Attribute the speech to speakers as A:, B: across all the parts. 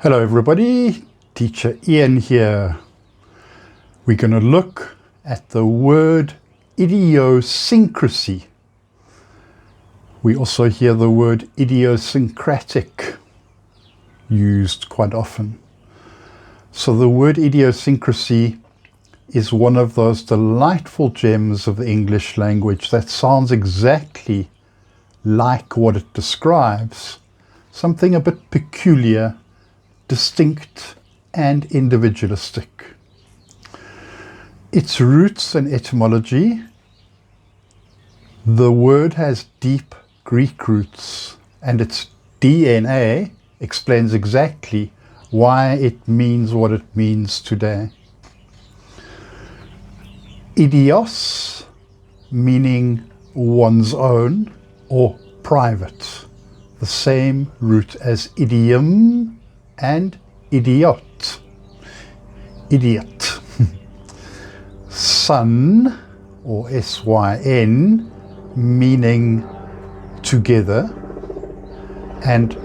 A: Hello everybody, Teacher Ian here. We're going to look at the word idiosyncrasy. We also hear the word idiosyncratic used quite often. So the word idiosyncrasy is one of those delightful gems of the English language that sounds exactly like what it describes, something a bit peculiar, distinct and individualistic. Its roots and etymology: the word has deep Greek roots, and its DNA explains exactly why it means what it means today. Idios, meaning one's own or private, the same root as idiom and idiot. Idiot. Syn, or S-Y-N, meaning together, and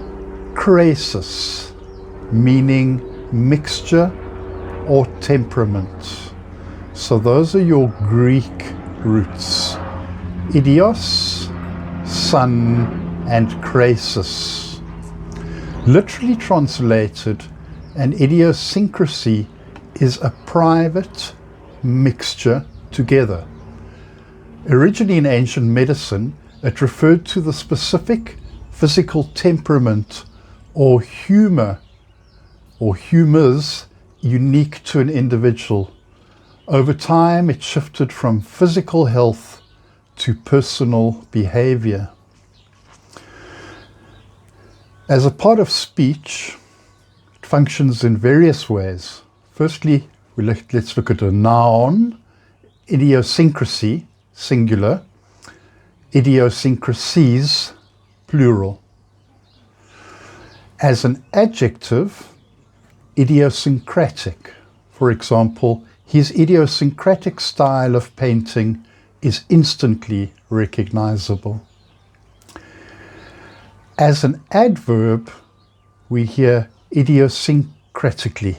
A: Krasis, meaning mixture or temperament. So those are your Greek roots: idios, syn, and Krasis. Literally translated, an idiosyncrasy is a private mixture together. Originally in ancient medicine, it referred to the specific physical temperament or humour or humours unique to an individual. Over time, it shifted from physical health to personal behaviour. As a part of speech, it functions in various ways. Firstly, let's look at a noun: idiosyncrasy, singular; idiosyncrasies, plural. As an adjective, idiosyncratic. For example, his idiosyncratic style of painting is instantly recognizable. As an adverb, we hear idiosyncratically.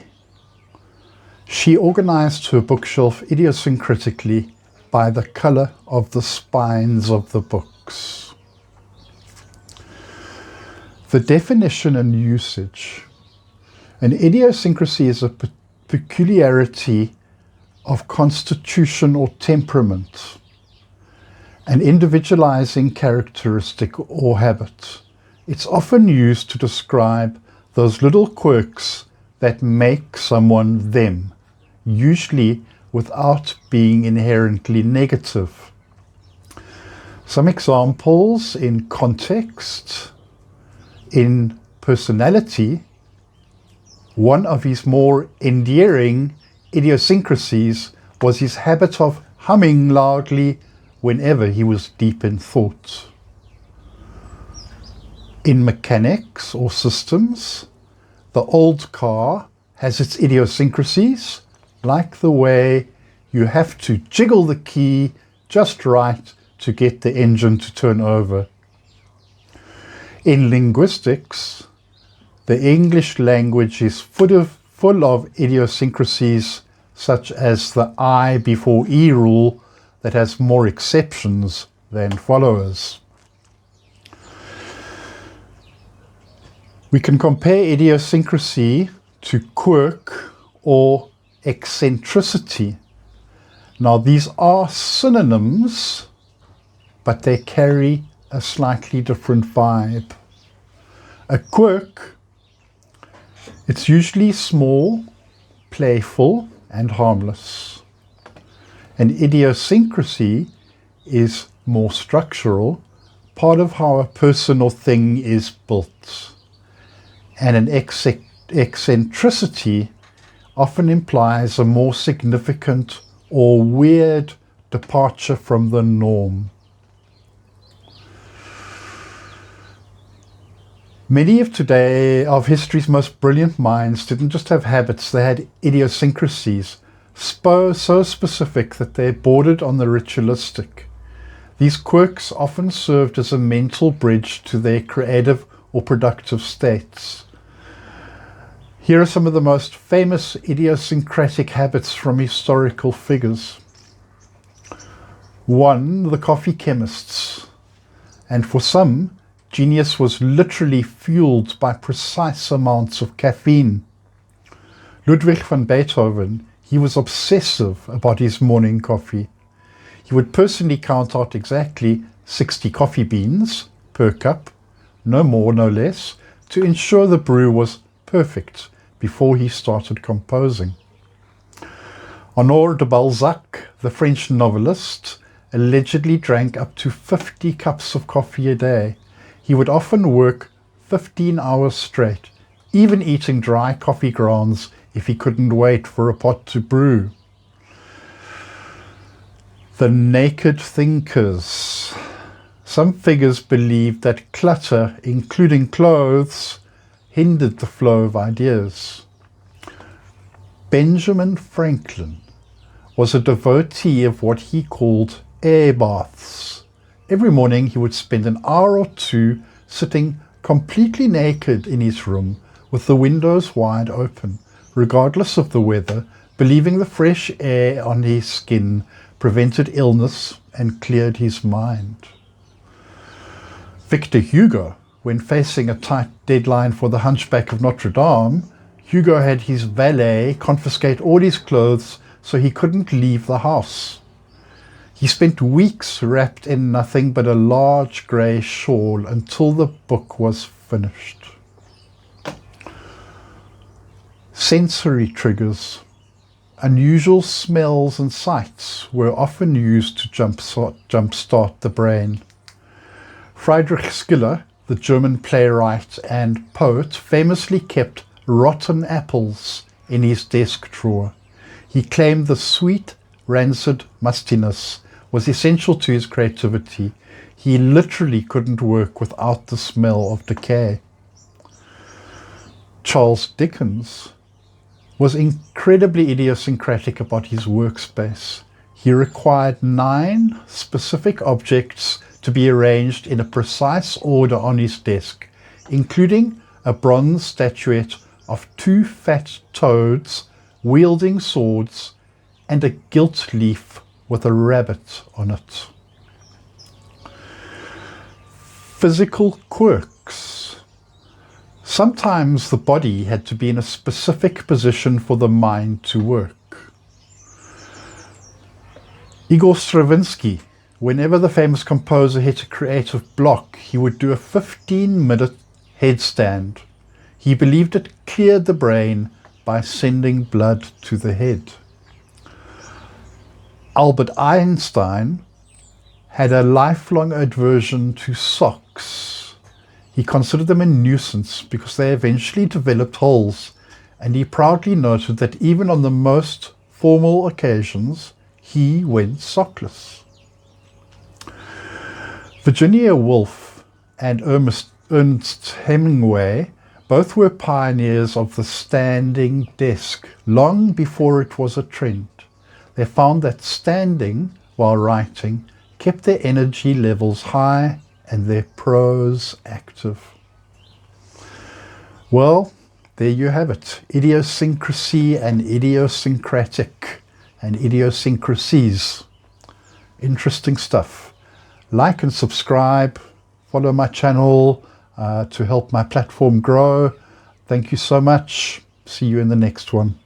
A: She organized her bookshelf idiosyncratically by the color of the spines of the books. The definition and usage: an idiosyncrasy is a peculiarity of constitution or temperament, an individualizing characteristic or habit. It's often used to describe those little quirks that make someone them, usually without being inherently negative. Some examples in context: in personality, one of his more endearing idiosyncrasies was his habit of humming loudly whenever he was deep in thought. In mechanics or systems, the old car has its idiosyncrasies, like the way you have to jiggle the key just right to get the engine to turn over. In linguistics, the English language is full of idiosyncrasies, such as the I before E rule that has more exceptions than followers. We can compare idiosyncrasy to quirk or eccentricity. Now, these are synonyms, but they carry a slightly different vibe. A quirk, it's usually small, playful, and harmless. An idiosyncrasy is more structural, part of how a person or thing is built. And an eccentricity often implies a more significant or weird departure from the norm. Many of history's most brilliant minds didn't just have habits, they had idiosyncrasies, so specific that they bordered on the ritualistic. These quirks often served as a mental bridge to their creative or productive states. Here are some of the most famous idiosyncratic habits from historical figures. 1. The coffee chemists. And for some, genius was literally fueled by precise amounts of caffeine. Ludwig van Beethoven, he was obsessive about his morning coffee. He would personally count out exactly 60 coffee beans per cup, no more, no less, to ensure the brew was perfect before he started composing. Honoré de Balzac, the French novelist, allegedly drank up to 50 cups of coffee a day. He would often work 15 hours straight, even eating dry coffee grounds if he couldn't wait for a pot to brew. The naked thinkers. Some figures believed that clutter, including clothes, hindered the flow of ideas. Benjamin Franklin was a devotee of what he called air baths. Every morning he would spend an hour or two sitting completely naked in his room with the windows wide open, regardless of the weather, believing the fresh air on his skin prevented illness and cleared his mind. Victor Hugo, when facing a tight deadline for The Hunchback of Notre Dame, Hugo had his valet confiscate all his clothes so he couldn't leave the house. He spent weeks wrapped in nothing but a large grey shawl until the book was finished. Sensory triggers. Unusual smells and sights were often used to jumpstart the brain. Friedrich Schiller, the German playwright and poet, famously kept rotten apples in his desk drawer. He claimed the sweet, rancid mustiness was essential to his creativity. He literally couldn't work without the smell of decay. Charles Dickens was incredibly idiosyncratic about his workspace. He required 9 specific objects to be arranged in a precise order on his desk, including a bronze statuette of 2 fat toads wielding swords and a gilt leaf with a rabbit on it. Physical quirks. Sometimes the body had to be in a specific position for the mind to work. Igor Stravinsky, whenever the famous composer hit a creative block, he would do a 15-minute headstand. He believed it cleared the brain by sending blood to the head. Albert Einstein had a lifelong aversion to socks. He considered them a nuisance because they eventually developed holes, and he proudly noted that even on the most formal occasions, he went sockless. Virginia Woolf and Ernest Hemingway both were pioneers of the standing desk long before it was a trend. They found that standing while writing kept their energy levels high and their prose active. Well, there you have it. Idiosyncrasy and idiosyncratic and idiosyncrasies. Interesting stuff. Like and subscribe. Follow my channel to help my platform grow. Thank you so much. See you in the next one.